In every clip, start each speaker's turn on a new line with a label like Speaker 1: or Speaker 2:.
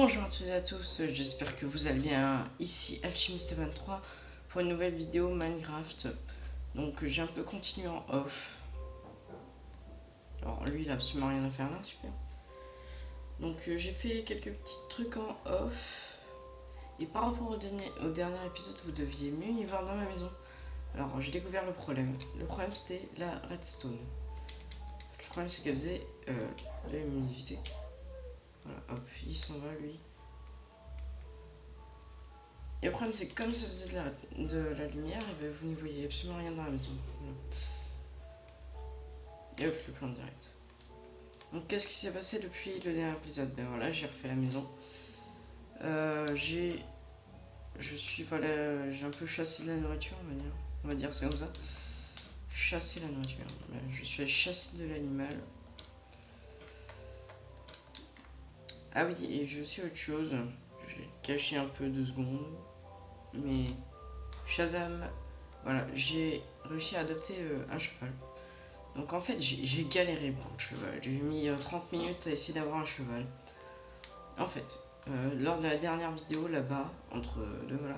Speaker 1: Bonjour à toutes et à tous, j'espère que vous allez bien. Ici Alchimiste23 pour une nouvelle vidéo Minecraft. Donc j'ai un peu continué en off. Alors lui il a absolument rien à faire là, super. Donc j'ai fait quelques petits trucs en off. Et par rapport au dernier épisode, vous deviez mieux y voir dans ma maison. Alors j'ai découvert le problème. Le problème c'était la redstone. Le problème c'est qu'elle faisait de l'humidité. Voilà, hop, il s'en va lui. Et le problème c'est que comme ça faisait de la lumière, et ben, vous n'y voyez absolument rien dans la maison. Voilà. Et hop, je le plante direct. Donc qu'est-ce qui s'est passé depuis le dernier épisode? Ben voilà, j'ai refait la maison. J'ai un peu chassé de la nourriture, on va dire ça comme ça. Chasser la nourriture. Ben, je suis allé chasser de l'animal. Ah oui, et j'ai aussi autre chose. J'ai caché un peu 2 secondes. Mais Shazam, voilà, j'ai réussi à adopter un cheval. Donc en fait j'ai galéré pour le cheval, j'ai mis 30 minutes à essayer d'avoir un cheval. En fait, lors de la dernière vidéo là-bas, voilà,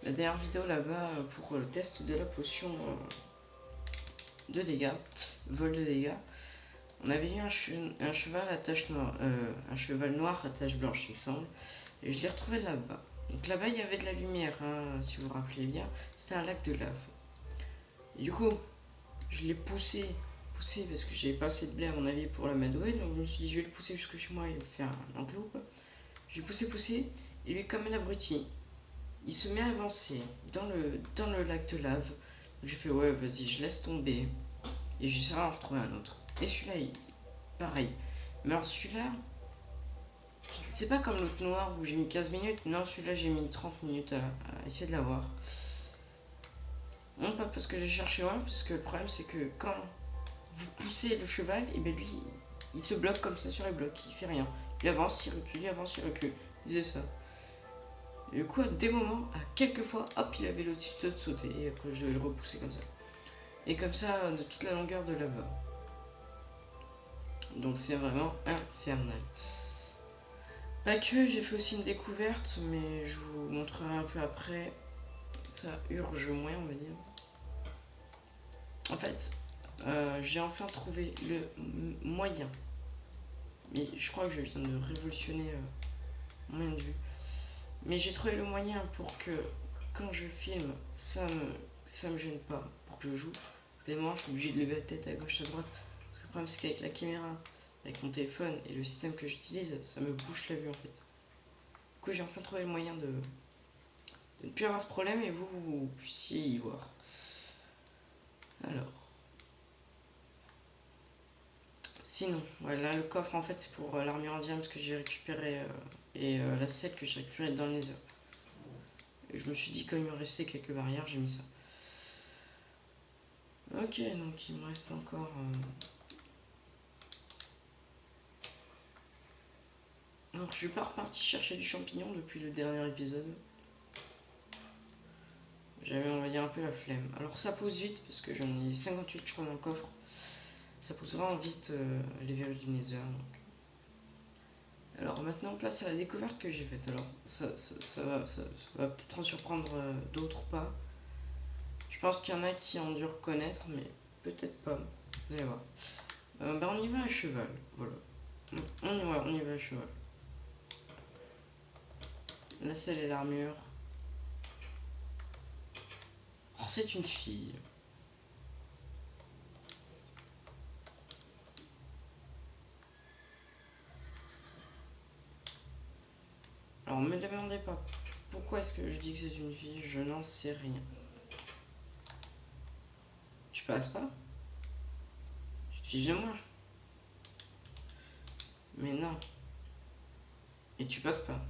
Speaker 1: la dernière vidéo là-bas pour le test de la potion de dégâts, vol de dégâts, on avait eu un cheval à tache noire, un cheval noir à tache blanche il me semble, et je l'ai retrouvé là-bas. Donc là-bas il y avait de la lumière, hein, si vous vous rappelez bien, c'était un lac de lave. Et du coup, je l'ai poussé parce que j'avais pas assez de blé à mon avis pour l'amadouer, donc je me suis dit je vais le pousser jusque chez moi et le faire un enclos quoi. J'ai poussé et lui comme un abruti, il se met à avancer dans le lac de lave. Donc j'ai fait ouais vas-y je laisse tomber et j'essaierai d'en retrouver un autre. Et celui-là pareil. Mais alors celui-là, c'est pas comme l'autre noir où j'ai mis 15 minutes, non celui-là j'ai mis 30 minutes à essayer de l'avoir. Non pas parce que j'ai cherché loin, parce que le problème c'est que quand vous poussez le cheval, et bien lui, il se bloque comme ça sur les blocs, il fait rien. Il avance, il avance, il recule. Il faisait ça. Et du coup, à des moments, à quelques fois, hop, il avait l'autre de sauter. Et après, je vais le repousser comme ça. Et comme ça, de toute la longueur de là-bas. Donc c'est vraiment infernal. Pas que, j'ai fait aussi une découverte, mais je vous montrerai un peu après. Ça urge moins, on va dire. En fait, j'ai enfin trouvé le moyen. Mais je crois que je viens de révolutionner mon moyen de vue. Mais j'ai trouvé le moyen pour que quand je filme, ça me gêne pas pour que je joue. Parce qu'à des moments, je suis obligé de lever la tête à gauche, à droite. Parce que le problème, c'est qu'avec la caméra, avec mon téléphone et le système que j'utilise, ça me bouche la vue en fait. Du coup, j'ai enfin trouvé le moyen de ne plus avoir ce problème et vous puissiez y voir. Alors. Sinon, voilà, le coffre en fait, c'est pour l'armure indienne que j'ai récupéré et la selle que j'ai récupérée dans le Nether. Et je me suis dit, comme il me restait quelques barrières, j'ai mis ça. Ok, donc il me reste encore... Alors je suis pas reparti chercher du champignon depuis le dernier épisode. J'avais, on va dire, un peu la flemme. Alors ça pousse vite, parce que j'en ai 58 je crois dans le coffre. Ça pousse vraiment vite les verrues du Nether. Donc. Alors maintenant, place à la découverte que j'ai faite. Alors ça va peut-être en surprendre d'autres ou pas. Je pense qu'il y en a qui ont dû reconnaître, mais peut-être pas. Vous allez voir. On y va à cheval. Voilà. On y va à cheval. La selle et l'armure. Oh, c'est une fille. Alors, me demandez pas pourquoi est-ce que je dis que c'est une fille, je n'en sais rien. Tu passes pas? Tu te fiches de moi? Mais non. Et tu passes pas.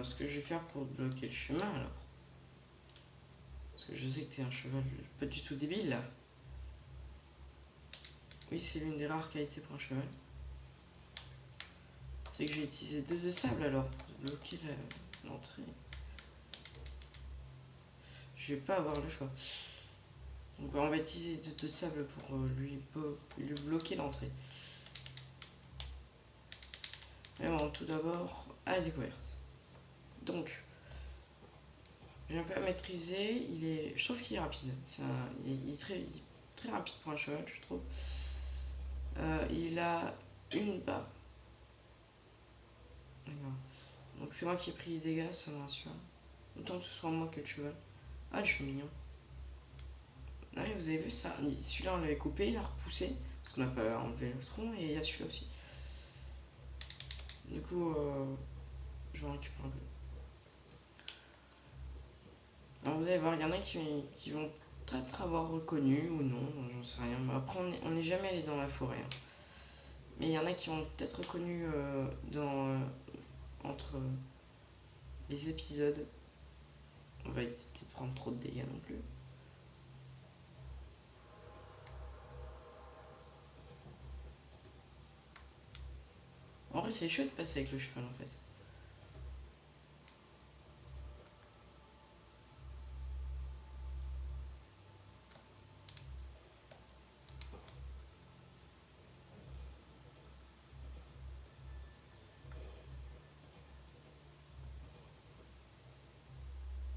Speaker 1: Ce que je vais faire pour bloquer le chemin alors. Parce que je sais que t'es un cheval pas du tout débile là. Oui, c'est l'une des rares qualités pour un cheval. C'est que je vais utiliser 2 de sable alors pour bloquer l'entrée. Je vais pas avoir le choix. Donc on va utiliser 2 de sable pour lui bloquer l'entrée. Mais bon, tout d'abord, à la découverte. Donc, j'ai un peu à maîtriser. Je trouve qu'il est rapide. Il est très rapide pour un cheval, je trouve. Il a une barre. D'accord. Donc c'est moi qui ai pris les dégâts, ça me rassure. Autant que ce soit moi que le cheval. Ah, je suis mignon. Ah oui, vous avez vu ça? Celui-là, on l'avait coupé, il a repoussé. Parce qu'on n'a pas enlevé le tronc, et il y a celui-là aussi. Du coup, je vais en récupérer un peu. Alors vous allez voir, il y en a qui vont peut-être avoir reconnu ou non, j'en sais rien. Mais après, on n'est jamais allé dans la forêt. Hein. Mais il y en a qui ont peut-être reconnu entre les épisodes. On va éviter de prendre trop de dégâts non plus. En vrai, c'est chaud de passer avec le cheval en fait.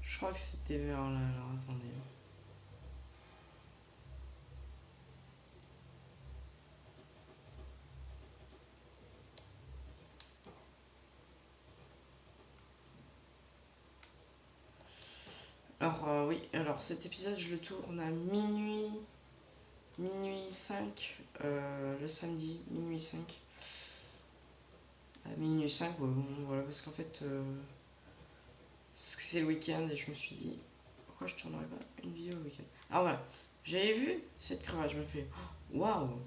Speaker 1: Je crois que c'était vers là, alors attendez. Alors oui, alors cet épisode je le tourne à minuit 5, le samedi, minuit 5. À minuit 5, ouais, bon, voilà, parce qu'en fait, parce que c'est le week-end et je me suis dit, pourquoi je tournerais pas une vidéo le week-end. Ah voilà, j'avais vu cette crevette, je me fais, waouh,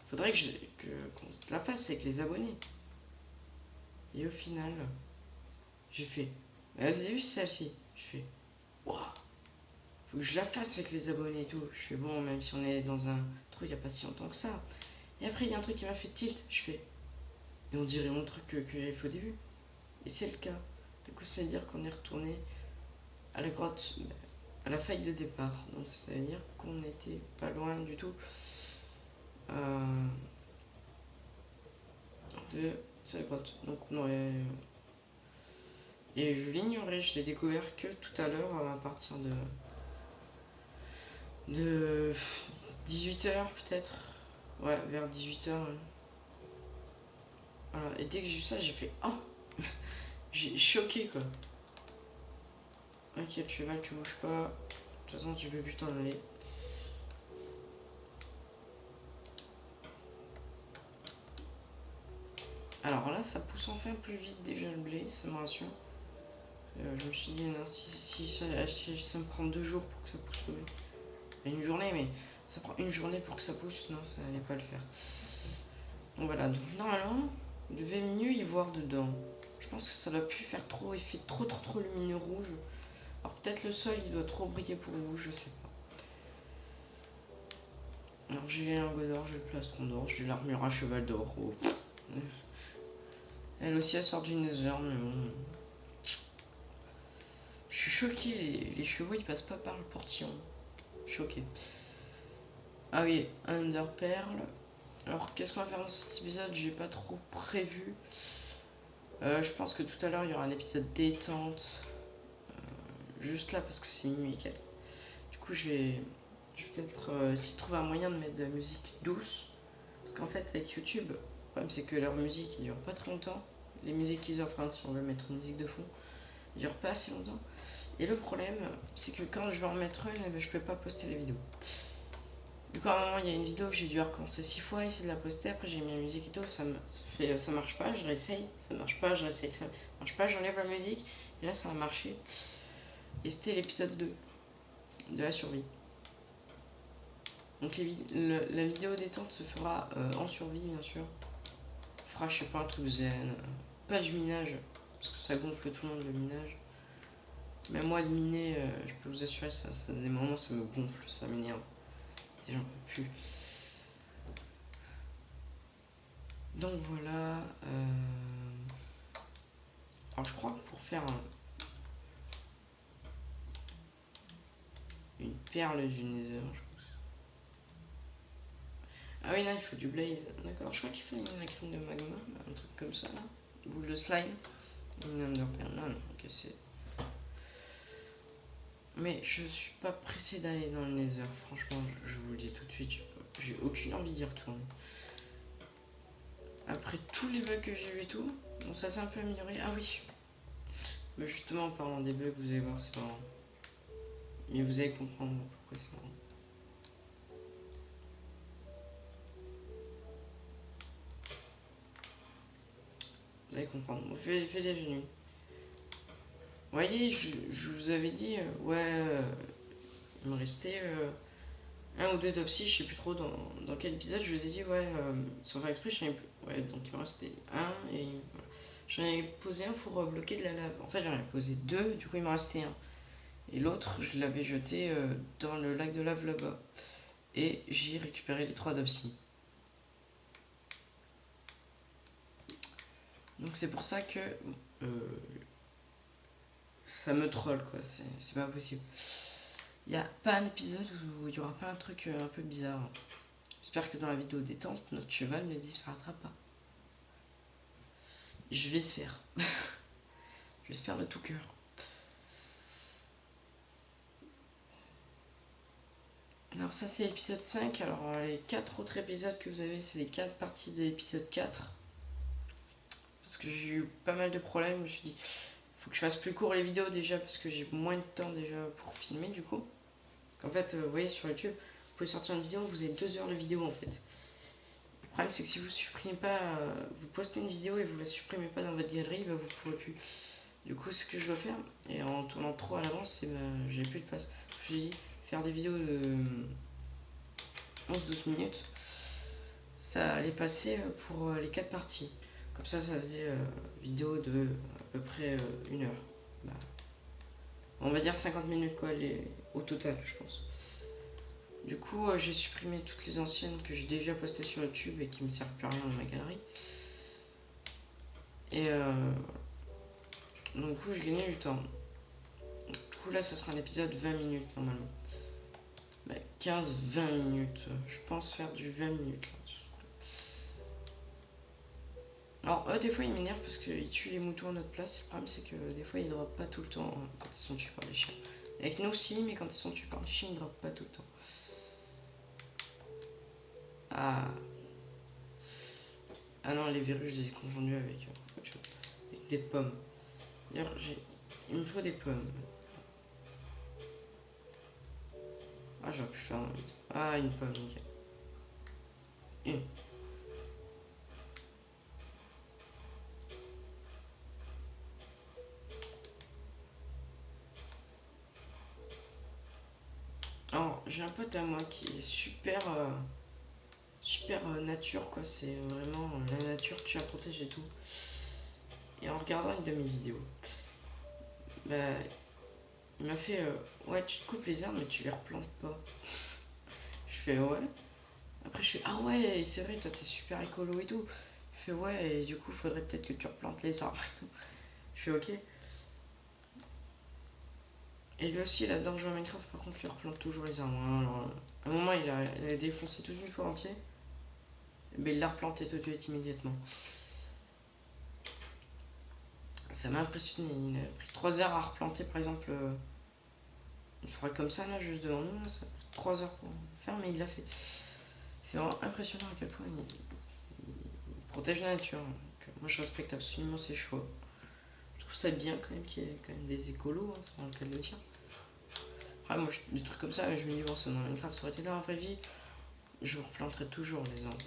Speaker 1: faudrait qu'on se la fasse avec les abonnés. Et au final, j'ai fait, vas-y, vu celle-ci, je fais, waouh, faut que je la fasse avec les abonnés et tout. Je fais, bon, même si on est dans un truc il n'y a pas si longtemps que ça. Et après, il y a un truc qui m'a fait tilt, je fais, et on dirait mon truc que j'avais fait au début. Et c'est le cas. Du coup, ça veut dire qu'on est retourné à la grotte, à la faille de départ. Donc, ça veut dire qu'on n'était pas loin du tout de cette grotte. Donc, on aurait. Et je l'ignorais, je l'ai découvert que tout à l'heure à partir de 18h peut-être. Ouais, vers 18h. Voilà. Et dès que j'ai vu ça, j'ai fait oh. J'ai choqué quoi. Ok, le cheval, tu bouges pas. De toute façon, tu peux plus t'en aller. Alors là, ça pousse enfin plus vite déjà le blé, ça me rassure. Je me suis dit, non, si ça me prend 2 jours pour que ça pousse le blé. Une journée, mais ça prend une journée pour que ça pousse, non, ça n'allait pas le faire. Donc voilà, donc normalement, vous devez mieux y voir dedans. Je pense que ça doit plus faire trop effet trop lumineux rouge. Alors peut-être le sol il doit trop briller pour vous, je sais pas. Alors j'ai les lingots d'or, j'ai le plastron d'or, j'ai l'armure à cheval d'or. Oh. Elle aussi elle sort du Nether, mais bon. Je suis choqué, les chevaux ils passent pas par le portillon. Choqué. Ah oui, Under Pearl. Alors qu'est-ce qu'on va faire dans cet épisode? J'ai pas trop prévu. Je pense que tout à l'heure il y aura un épisode détente. Juste là parce que c'est minuit. Du coup je vais peut-être essayer de trouver un moyen de mettre de la musique douce. Parce qu'en fait avec YouTube, le problème c'est que leur musique ils durent pas très longtemps. Les musiques qu'ils offrent, hein, si on veut mettre une musique de fond, ils durent pas assez longtemps. Et le problème c'est que quand je vais en mettre une, eh ben, je peux pas poster la vidéo. Du coup à un moment il y a une vidéo que j'ai dû recommencer 6 fois, essayer de la poster, après j'ai mis la musique et tout, ça marche pas, je réessaye, ça marche pas, je réessaye, ça marche pas, j'enlève la musique, et là ça a marché. Et c'était l'épisode 2 de la survie. Donc la vidéo détente se fera en survie bien sûr. On fera je sais pas un truc zen, pas du minage, parce que ça gonfle tout le monde le minage. Même moi de miner, je peux vous assurer ça, des moments ça me gonfle, ça m'énerve. Si j'en peux plus. Donc voilà. Alors je crois que pour faire une perle du Nether, Ah oui, là, il faut du blaze. D'accord, je crois qu'il faut la crème de magma, un truc comme ça, là. Boule de slime. Une underpearl. Non, non, ok, c'est... Mais je suis pas pressé d'aller dans le nether, franchement, je vous le dis tout de suite, j'ai aucune envie d'y retourner. Après tous les bugs que j'ai eu et tout, bon ça s'est un peu amélioré, ah oui. Mais justement en parlant des bugs, vous allez voir, c'est marrant. Mais vous allez comprendre pourquoi c'est marrant. Vous allez comprendre, bon, fais déjà nuit. Vous voyez, je vous avais dit, ouais, il me restait un ou deux d'opsy, je sais plus trop dans quel épisode, je vous ai dit, ouais, sans faire exprès, j'en ai plus. Ouais, donc il me restait un et voilà. J'en ai posé un pour bloquer de la lave. En fait, j'en ai posé deux, du coup, il m'en restait un. Et l'autre, je l'avais jeté dans le lac de lave là-bas. Et j'ai récupéré les 3 d'opsy. Donc c'est pour ça que ça me troll, quoi. C'est pas possible. Il n'y a pas un épisode où il n'y aura pas un truc un peu bizarre. J'espère que dans la vidéo détente, notre cheval ne disparaîtra pas. Je l'espère. J'espère de tout cœur. Alors ça c'est l'épisode 5. Alors les 4 autres épisodes que vous avez, c'est les 4 parties de l'épisode 4. Parce que j'ai eu pas mal de problèmes. Je me suis dit, faut que je fasse plus court les vidéos déjà parce que j'ai moins de temps déjà pour filmer du coup. Parce qu'en fait, vous voyez sur YouTube, vous pouvez sortir une vidéo, vous avez 2 heures de vidéo en fait. Le problème c'est que si vous supprimez pas, vous postez une vidéo et vous la supprimez pas dans votre galerie, bah, vous pourrez plus. Du coup, ce que je dois faire, et en tournant trop à l'avance, c'est j'avais plus de place. Je me suis dit, faire des vidéos de 11-12 minutes, ça allait passer pour les 4 parties. Comme ça faisait vidéo de à peu près 1 heure. Bah, on va dire 50 minutes quoi, au total, je pense. Du coup, j'ai supprimé toutes les anciennes que j'ai déjà postées sur YouTube et qui me servent plus à rien dans ma galerie. Et donc, du coup, j'ai gagné du temps. Du coup, là, ça sera un épisode 20 minutes normalement. Bah, 15-20 minutes. Je pense faire du 20 minutes. Là. Alors, des fois, ils m'énervent parce qu'ils tuent les moutons à notre place. Le problème, c'est que des fois, ils dropent pas tout le temps quand ils sont tués par les chiens. Avec nous aussi, mais quand ils sont tués par les chiens, ils dropent pas tout le temps. Ah. Ah non, les verrues, je les ai confondus avec autre chose. Avec des pommes. D'ailleurs, il me faut des pommes. Ah, j'aurais pu faire un... Ah, une pomme, nickel. Une. Alors, j'ai un pote à moi qui est super... super nature, quoi. C'est vraiment la nature, tu la protèges et tout. Et en regardant une de mes vidéos, bah, il m'a fait ouais, tu te coupes les arbres, mais tu les replantes pas. Je fais ouais. Après, je fais ah ouais, c'est vrai, toi t'es super écolo et tout. Je fais ouais, et du coup, faudrait peut-être que tu replantes les arbres et tout. Je fais ok. Et lui aussi, il adore jouer à Minecraft, par contre, il replante toujours les arbres. Hein. Alors, à un moment, il a défoncé toute une fois entier. Mais il l'a replanté tout de suite immédiatement. Ça m'a impressionné. Il a pris 3 heures à replanter, par exemple, une forêt comme ça, là, juste devant nous. Là, ça a pris 3 heures pour faire, mais il l'a fait. C'est vraiment impressionnant à quel point il protège la nature. Donc, moi, je respecte absolument ses choix. Je trouve ça bien quand même qu'il y ait quand même des écolos, hein, c'est pas le cas de le dire. Après, moi, des trucs comme ça, je me dis, bon, c'est dans Minecraft, ça aurait été dans la vraie vie, je replanterai toujours les arbres.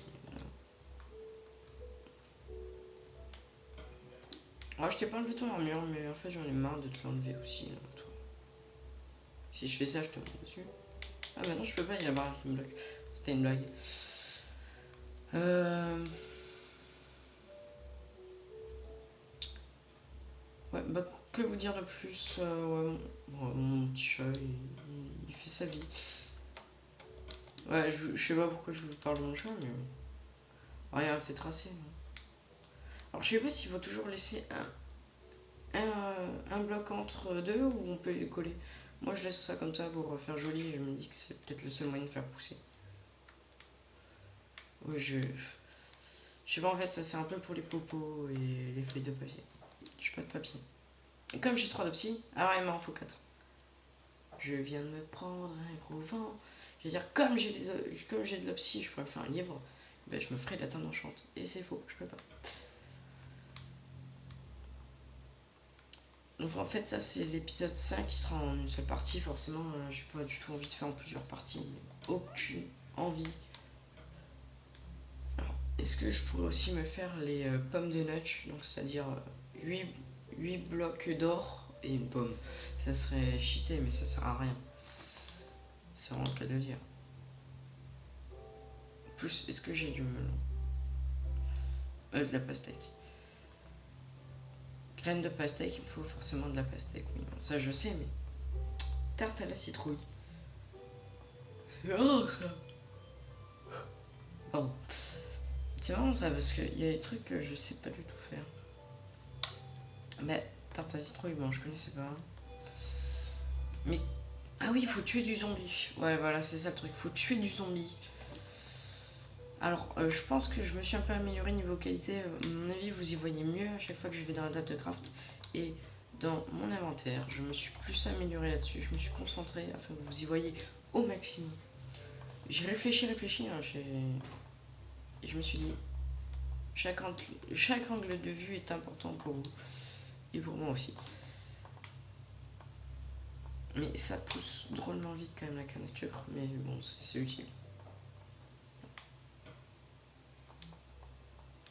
Speaker 1: Ah, je t'ai pas enlevé ton armure, mais en fait, j'en ai marre de te l'enlever aussi, là, toi. Si je fais ça, je te mets dessus. Ah, bah non, je peux pas, il y a la barre qui me bloque. C'était une blague. Ouais, bah, que vous dire de plus ouais, mon petit chat, il fait sa vie. Ouais, je sais pas pourquoi je vous parle de mon chat, mais... Ah, il y en a peut-être assez, non. Alors, je sais pas s'il faut toujours laisser un bloc entre deux ou on peut les coller. Moi, je laisse ça comme ça pour faire joli et je me dis que c'est peut-être le seul moyen de faire pousser. Ouais, je sais pas, en fait, ça c'est un peu pour les popos et les feuilles de papier. J'ai pas de papier. Et comme j'ai 3 de psy, alors il m'en faut 4. Je viens de me prendre un gros vent. Je veux dire, comme j'ai de la psy, je pourrais me faire un livre, ben, je me ferai de la teinte enchante. Et c'est faux, je peux pas. Donc en fait, ça c'est l'épisode 5 qui sera en une seule partie. Forcément, j'ai pas du tout envie de faire en plusieurs parties. Aucune envie. Alors, est-ce que je pourrais aussi me faire les pommes de notch, donc c'est-à-dire 8 blocs d'or et une pomme. Ça serait cheaté, mais ça sert à rien. C'est vraiment le cas de dire. Plus, est-ce que j'ai du melon de la pastèque. Graines de pastèque, il me faut forcément de la pastèque. Oui, bon, ça je sais, mais tarte à la citrouille. C'est rare ça. Pardon. C'est marrant ça, parce qu'il y a des trucs que je sais pas du tout faire. Mais tarte à la citrouille, bon, je connaissais pas. Mais. Ah oui, il faut tuer du zombie. Ouais, voilà, c'est ça le truc. Faut tuer du zombie. Alors, je pense que je me suis un peu amélioré niveau qualité. À mon avis, vous y voyez mieux à chaque fois que je vais dans la table de craft. Et dans mon inventaire, je me suis plus amélioré là-dessus. Je me suis concentré afin que vous y voyez au maximum. J'ai réfléchi, hein, et je me suis dit, chaque angle de vue est important pour vous. Et pour moi aussi. Mais ça pousse drôlement vite quand même la canne à sucre. Mais bon, c'est utile.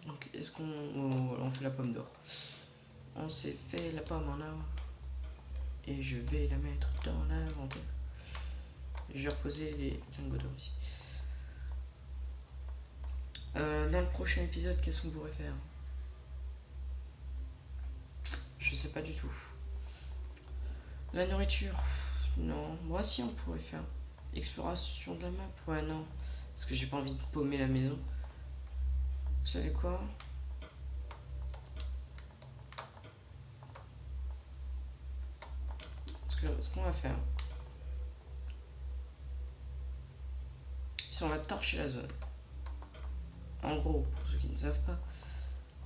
Speaker 1: Donc, est-ce qu'on on fait la pomme d'or? On s'est fait la pomme en or. Et je vais la mettre dans l'inventaire. Je vais reposer les lingots d'or ici. Dans le prochain épisode, qu'est-ce qu'on pourrait faire? Je sais pas du tout. La nourriture? Non. Moi, si, on pourrait faire. Exploration de la map? Ouais, non. Parce que j'ai pas envie de paumer la maison. Vous savez quoi? Ce qu'on va faire, c'est on va torcher la zone. En gros, pour ceux qui ne savent pas,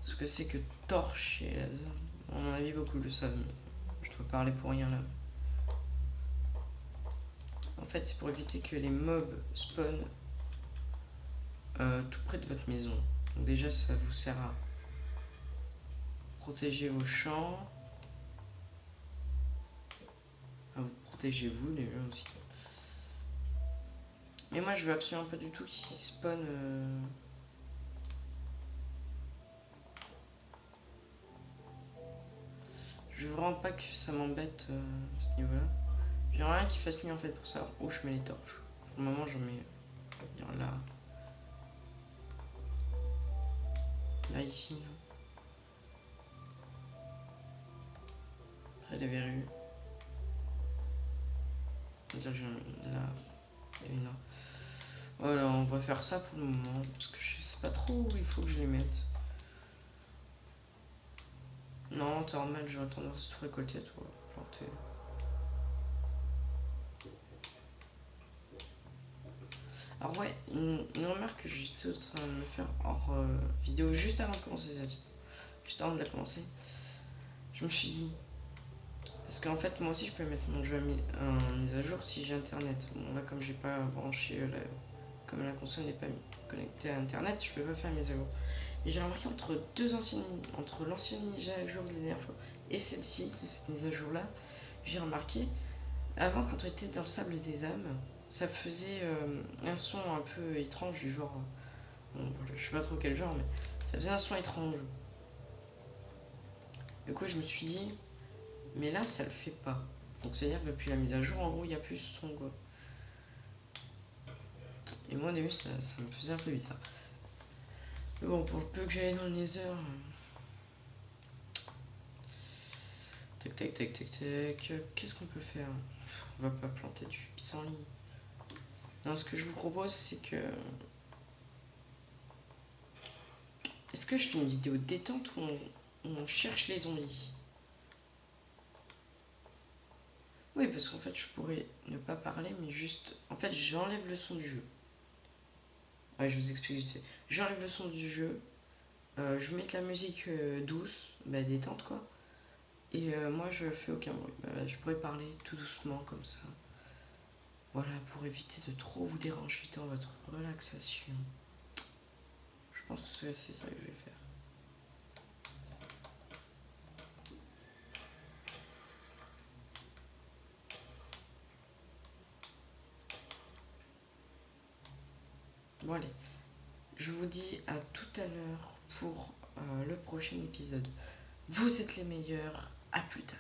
Speaker 1: ce que c'est que torcher la zone. À mon avis, beaucoup le savent, mais je dois parler pour rien là. En fait, c'est pour éviter que les mobs spawnent tout près de votre maison. Donc déjà, ça vous sert à protéger vos champs, à vous protéger vous déjà aussi. Mais moi, je veux absolument pas du tout qu'ils spawnent. Je veux vraiment pas que ça m'embête à ce niveau-là. J'aimerais rien qu'il fasse nuit en fait pour savoir où je mets les torches. Pour le moment, je mets là. Là, ici. Là. Près des verrues. C'est-à-dire que j'en ai là et une là. Voilà, on va faire ça pour le moment. Parce que je sais pas trop où il faut que je les mette. Non, en temps normal, j'aurais tendance à tout récolter à tout planter. Alors ouais, une remarque que j'étais en train de me faire hors vidéo juste avant de commencer juste avant de la commencer. Je me suis dit, parce qu'en fait moi aussi je peux mettre mon jeu en mise à jour si j'ai internet. Bon là comme j'ai pas branché, comme la console n'est pas connectée à internet, je peux pas faire mise à jour. Et j'ai remarqué entre l'ancienne mise à jour de la dernière fois et celle-ci, de cette mise à jour là, j'ai remarqué, avant quand on était dans le sable des âmes, ça faisait un son un peu étrange du genre, bon, je sais pas trop quel genre, mais ça faisait un son étrange. Du coup je me suis dit, mais là ça le fait pas. Donc c'est à dire que depuis la mise à jour en gros il n'y a plus ce son quoi. Et moi au début ça me faisait un peu bizarre. Mais bon, pour le peu que j'allais dans le Nether, tac tac tac tac tac, qu'est-ce qu'on peut faire? On va pas planter du pissenlit. Non, ce que je vous propose c'est que, est-ce que je fais une vidéo détente où on cherche les zombies? Oui, parce qu'en fait je pourrais ne pas parler mais juste, en fait j'enlève le son du jeu. Ouais, je vous explique. j'enlève le son du jeu, je mets de la musique douce, bah, détente quoi. Et moi je fais aucun bruit. Bah, je pourrais parler tout doucement comme ça. Voilà, pour éviter de trop vous déranger dans votre relaxation. Je pense que c'est ça que je vais faire. Bon allez, je vous dis à tout à l'heure pour le prochain épisode. Vous êtes les meilleurs, à plus tard.